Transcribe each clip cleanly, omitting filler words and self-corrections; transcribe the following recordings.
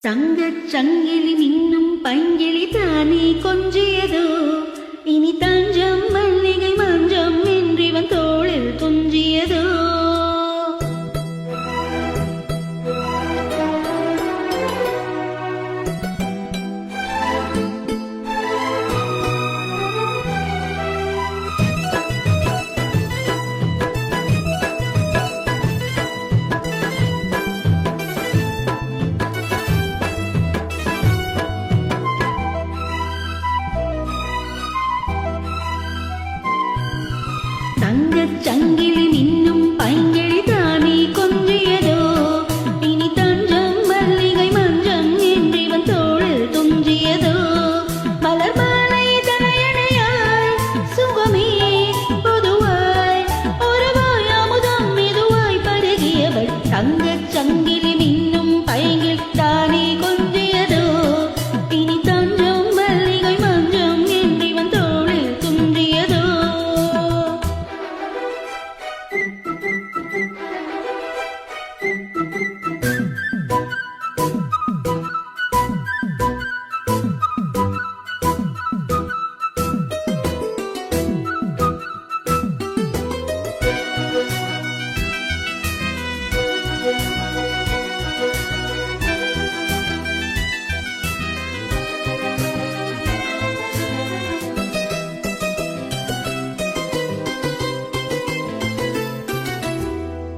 தங்கச் சங்கிலி மின்னும் பைங்கிளி தானே கொஞ்சியதோ, இனி தஞ்சம் மல்லிகை மஞ்சம் என்றிவன் தோளில் துஞ்சியதோ. தங்கச் சங்கிலி மின்னும் பைங்கிளி தானே கொஞ்சியதோ, இனி தஞ்சம் மல்லிகை மஞ்சம் என்றிவன் தோளில் துஞ்சியதோ. மலர் மாலை தலையணையாய் சுகமே பொதுவாய் ஒருவாய் அமுதம் மெதுவாய் பருகியவள். தங்கச் சங்கிலி மின்னும் பைங்கிளி தானே கொஞ்சியதோ, இனி தஞ்சம் மல்லிகை மஞ்சம் என்றிவன் தோளில் துஞ்சியதோ.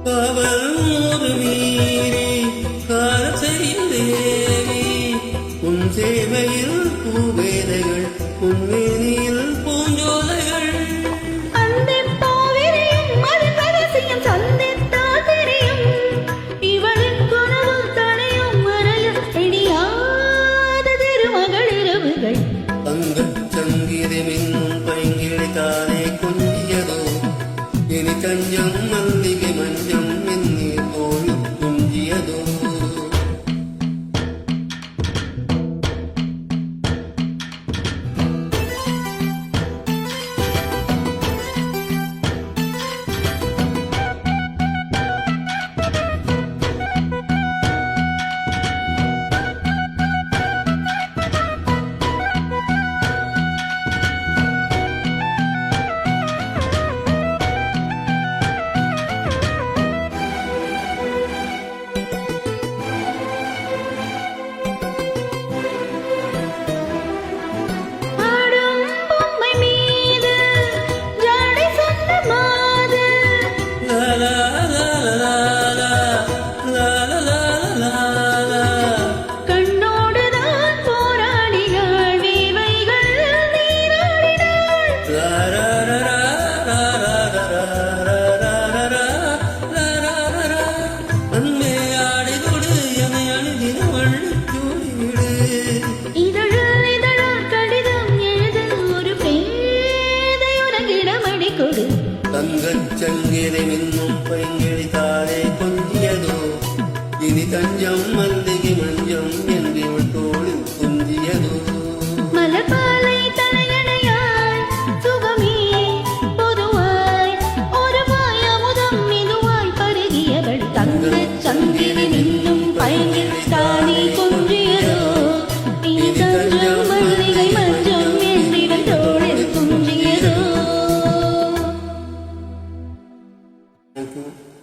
ஒரு நீரே காலம் செய்யும் தேவி, உன் சேவையில் பூவேதைகள் உன்மேனியில் பூஞ்சோலைகள். தங்கச் சங்கிலி மின்னும் பைங்கிளி தானே கொஞ்சியதோ, இனி தஞ்சம் மல்லிகை மஞ்சம் என்னே தோளில் துஞ்சியதோ. தங்கச் சங்கிலி மின்னும் பைங்கிளி தானே கொஞ்சியதோ, இனி தஞ்சம் மல்லிகை மஞ்சம் என்றிவள் தோளில் துஞ்சியதோ. மலர் மாலை தலையணையாய் சுகமே பொதுவாய் ஒருவாய் அமுதம் மெதுவாய் பருகியவள். தங்கச் சங்கிலி மின்னும் பைங்கிளி தானே கொஞ்சியதோ, இனி தஞ்சம் மல்லிகை மஞ்சம் என்றிவள் தோளில் துஞ்சியதோ. Thank you.